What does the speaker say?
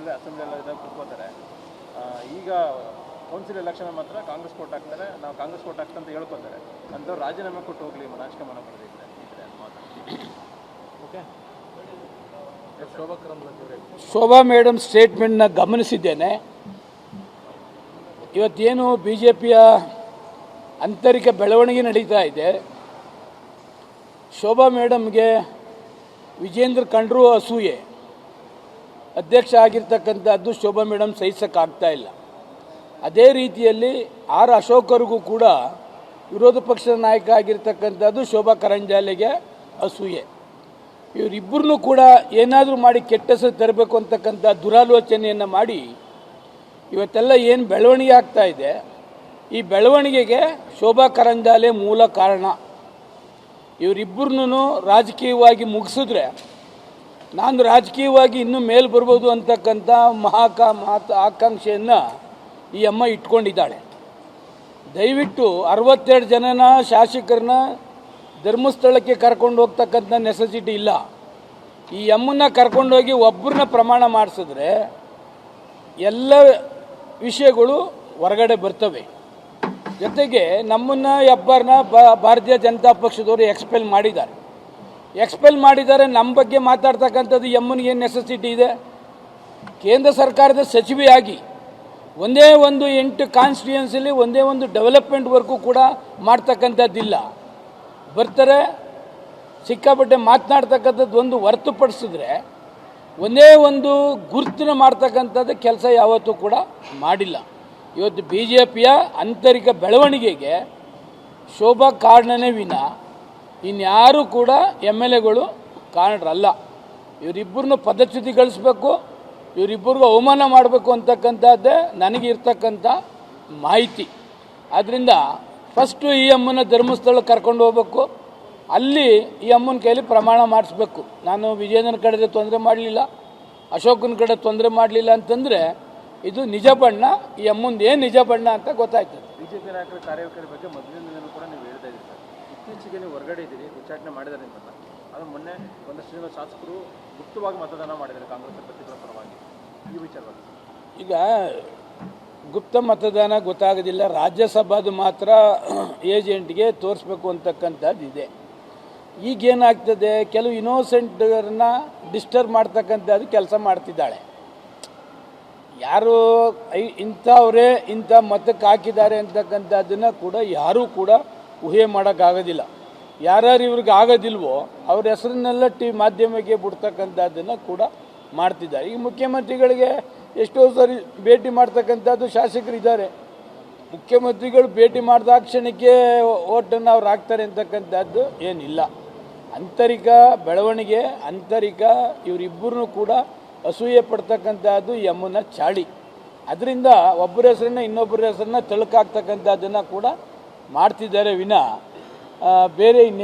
Legislature assembly ಎಲ್ಲ ಕೂತ್ಕೋತಾರೆ. ಈಗ council election ಮಾತ್ರ ಕಾಂಗ್ರೆಸ್ ಕೋಟ್ ಹಾಕ್ತಾರೆ, ನಾವು ಕಾಂಗ್ರೆಸ್ ಕೋಟ್ ಹಾಕ್ತಂತ ಹೇಳ್ಕೊತಾರೆ. ಅಂಥವ್ರು ರಾಜೀನಾಮೆ ಕೊಟ್ಟು ಹೋಗಲಿ, ರಾಜಕೀಯ ಮನ ಬರೆದಿದ್ರೆ ಓಕೆ. ಶೋಭಾ ಮೇಡಮ್ ಸ್ಟೇಟ್ಮೆಂಟ್ನ ಗಮನಿಸಿದ್ದೇನೆ. ಇವತ್ತೇನು ಬಿ ಜೆ ಪಿಯ ಆಂತರಿಕ ಬೆಳವಣಿಗೆ ನಡೀತಾ ಇದೆ, ಶೋಭಾ ಮೇಡಮ್ಗೆ ವಿಜೇಂದ್ರ ಕಂಡ್ರು ಅಸೂಯೆ. ಅಧ್ಯಕ್ಷ ಆಗಿರ್ತಕ್ಕಂಥದ್ದು ಶೋಭಾ ಮೇಡಮ್ ಸಹಿಸೋಕ್ಕಾಗ್ತಾ ಇಲ್ಲ. ಅದೇ ರೀತಿಯಲ್ಲಿ ಆರ್ ಅಶೋಕರಿಗೂ ಕೂಡ ವಿರೋಧ ಪಕ್ಷದ ನಾಯಕ ಆಗಿರ್ತಕ್ಕಂಥದ್ದು ಶೋಭಾ ಕರಂದ್ಲಾಜೆಗೆ ಅಸೂಯೆ. ಇವರಿಬ್ಬರನ್ನೂ ಕೂಡ ಏನಾದರೂ ಮಾಡಿ ಕೆಟ್ಟ ಹೆಸರು ತರಬೇಕು ಅಂತಕ್ಕಂಥ ದುರಾಲೋಚನೆಯನ್ನು ಮಾಡಿ ಇವತ್ತೆಲ್ಲ ಏನು ಬೆಳವಣಿಗೆ ಆಗ್ತಾ ಇದೆ, ಈ ಬೆಳವಣಿಗೆಗೆ ಶೋಭಾ ಕರಂದ್ಲಾಜೆ ಮೂಲ ಕಾರಣ. ಇವರಿಬ್ಬರನ್ನೂ ರಾಜಕೀಯವಾಗಿ ಮುಗಿಸಿದ್ರೆ ನಾನು ರಾಜಕೀಯವಾಗಿ ಇನ್ನೂ ಮೇಲೆ ಬರ್ಬೋದು ಅಂತಕ್ಕಂಥ ಆಕಾಂಕ್ಷೆಯನ್ನು ಈ ಅಮ್ಮ ಇಟ್ಕೊಂಡಿದ್ದಾಳೆ. ದಯವಿಟ್ಟು 62 ಜನನ ಶಾಸಕರನ್ನ ಧರ್ಮಸ್ಥಳಕ್ಕೆ ಕರ್ಕೊಂಡು ಹೋಗ್ತಕ್ಕಂಥ ನೆಸೆಸಿಟಿ ಇಲ್ಲ. ಈ ಅಮ್ಮನ್ನ ಕರ್ಕೊಂಡೋಗಿ ಒಬ್ಬರನ್ನ ಪ್ರಮಾಣ ಮಾಡಿಸಿದ್ರೆ ಎಲ್ಲ ವಿಷಯಗಳು ಹೊರಗಡೆ ಬರ್ತವೆ. ಜೊತೆಗೆ ನಮ್ಮನ್ನು ಹೆಬ್ಬಾರ್ನ ಭಾರತೀಯ ಜನತಾ ಪಕ್ಷದವರು ಎಕ್ಸ್ಪೆಲ್ ಮಾಡಿದ್ದಾರೆ. ನಮ್ಮ ಬಗ್ಗೆ ಮಾತಾಡ್ತಕ್ಕಂಥದ್ದು ಎಮ್ಮನಿಗೆ ಏನು ನೆಸೆಸಿಟಿ ಇದೆ? ಕೇಂದ್ರ ಸರ್ಕಾರದ ಸಚಿವೆಯಾಗಿ ಒಂದೇ ಒಂದು 8 ಕಾನ್ಸ್ಟಿಟ್ಯೂಯನ್ಸಿಲಿ ಒಂದೇ ಒಂದು ಡೆವಲಪ್ಮೆಂಟ್ ವರ್ಕು ಕೂಡ ಮಾಡ್ತಕ್ಕಂಥದ್ದಿಲ್ಲ. ಬರ್ತಾರೆ, ಸಿಕ್ಕಾಪಟ್ಟೆ ಮಾತನಾಡ್ತಕ್ಕಂಥದ್ದು ಒಂದು ಹೊರತುಪಡಿಸಿದ್ರೆ ಒಂದೇ ಒಂದು ಗುರುತನ್ನ ಮಾಡ್ತಕ್ಕಂಥದ್ದು ಕೆಲಸ ಯಾವತ್ತೂ ಕೂಡ ಮಾಡಿಲ್ಲ. ಇವತ್ತು ಬಿ ಜೆ ಪಿಯ ಆಂತರಿಕ ಬೆಳವಣಿಗೆಗೆ ಶೋಭಾ ಕಾರಣನೇ ವಿನ ಇನ್ಯಾರೂ ಕೂಡ ಎಮ್ ಎಲ್ ಎಗಳು ಕಾರಣರಲ್ಲ. ಇವರಿಬ್ಬರನ್ನು ಪದಚ್ಯುತಿಗೊಳಿಸಬೇಕು, ಇವರಿಬ್ಬರಿಗೂ ಅವಮಾನ ಮಾಡಬೇಕು ಅಂತಕ್ಕಂಥದ್ದೇ ನನಗೆ ಇರ್ತಕ್ಕಂಥ ಮಾಹಿತಿ. ಆದ್ದರಿಂದ ಫಸ್ಟು ಈ ಅಮ್ಮನ ಧರ್ಮಸ್ಥಳಕ್ಕೆ ಕರ್ಕೊಂಡು ಹೋಗ್ಬೇಕು, ಅಲ್ಲಿ ಈ ಅಮ್ಮನ ಕೈಲಿ ಪ್ರಮಾಣ ಮಾಡಿಸ್ಬೇಕು. ನಾನು ವಿಜೇಂದ್ರನ ಕಡೆ ತೊಂದರೆ ಮಾಡಲಿಲ್ಲ, ಅಶೋಕನ ಕಡೆ ತೊಂದರೆ ಮಾಡಲಿಲ್ಲ ಅಂತಂದರೆ ಇದು ನಿಜ ಬಣ್ಣ. ಈ ಅಮ್ಮಂದು ಏನು ನಿಜ ಬಣ್ಣ ಅಂತ ಗೊತ್ತಾಯ್ತದೆ. ಬಿಜೆಪಿ ನಾಯಕರ ಕಾರ್ಯವೈಖರಿ ಬಗ್ಗೆ ಮೊದಲಿನಿಂದಲೂ ಕೂಡ ನೀವು ಹೇಳ್ತಾ ಇದ್ದೀರಿ ಸರ್. ಇತ್ತೀಚೆಗೆ ನೀವು ಹೊರಗಡೆ ಇದ್ದೀರಿ, ಉಚ್ಚಾಟನೆ ಮಾಡಿದ್ದಾರೆ ಅಂತಲ್ಲ. ಅದು ಮೊನ್ನೆ ಒಂದಷ್ಟು ಜನ ಶಾಸಕರು ಗುಪ್ತವಾಗಿ ಮತದಾನ ಮಾಡಿದ್ದಾರೆ ಕಾಂಗ್ರೆಸ್ ಅಭ್ಯರ್ಥಿಗಳ ಪರವಾಗಿ. ಈ ವಿಚಾರವಾಗಿ ಈಗ ಗುಪ್ತ ಮತದಾನ ಗೊತ್ತಾಗೋದಿಲ್ಲ, ರಾಜ್ಯಸಭಾದು ಮಾತ್ರ ಏಜೆಂಟ್ಗೆ ತೋರಿಸ್ಬೇಕು ಅಂತಕ್ಕಂಥದ್ದು ಇದೆ. ಈಗೇನಾಗ್ತದೆ, ಕೆಲವು ಇನ್ನೋಸೆಂಟ್ರನ್ನ ಡಿಸ್ಟರ್ಬ್ ಮಾಡ್ತಕ್ಕಂಥದ್ದು ಕೆಲಸ ಮಾಡ್ತಿದ್ದಾಳೆ. ಯಾರು ಇಂಥವರೇ ಇಂಥ ಮತಕ್ಕೆ ಹಾಕಿದ್ದಾರೆ ಅಂತಕ್ಕಂಥದ್ದನ್ನು ಕೂಡ ಯಾರೂ ಕೂಡ ಊಹೆ ಮಾಡೋಕ್ಕಾಗೋದಿಲ್ಲ. ಯಾರ್ಯಾರು ಇವ್ರಿಗೆ ಆಗೋದಿಲ್ವೋ ಅವ್ರ ಹೆಸರನ್ನೆಲ್ಲ ಮಾಧ್ಯಮಕ್ಕೆ ಬಿಡ್ತಕ್ಕಂಥದ್ದನ್ನು ಕೂಡ ಮಾಡ್ತಿದ್ದಾರೆ. ಈಗ ಮುಖ್ಯಮಂತ್ರಿಗಳಿಗೆ ಎಷ್ಟೋ ಸರಿ ಭೇಟಿ ಮಾಡ್ತಕ್ಕಂಥದ್ದು ಶಾಸಕರಿದ್ದಾರೆ. ಮುಖ್ಯಮಂತ್ರಿಗಳು ಭೇಟಿ ಮಾಡಿದ ಕ್ಷಣಕ್ಕೆ ಓಟನ್ನು ಅವ್ರು ಹಾಕ್ತಾರೆ ಅಂತಕ್ಕಂಥದ್ದು ಏನಿಲ್ಲ. ಆಂತರಿಕ ಬೆಳವಣಿಗೆ, ಆಂತರಿಕ ಇವರಿಬ್ಬರೂ ಕೂಡ ಅಸೂಯೆ ಪಡ್ತಕ್ಕಂಥದ್ದು ಈ ಅಮ್ಮನ ಚಾಳಿ. ಅದರಿಂದ ಒಬ್ಬರ ಹೆಸರನ್ನ ಇನ್ನೊಬ್ಬರ ಹೆಸರನ್ನ ತಳುಕಾಗ್ತಕ್ಕಂಥದ್ದನ್ನು ಕೂಡ ಮಾಡ್ತಿದ್ದಾರೆ ವಿನ ಬೇರೆ ಇನ್ನೇನು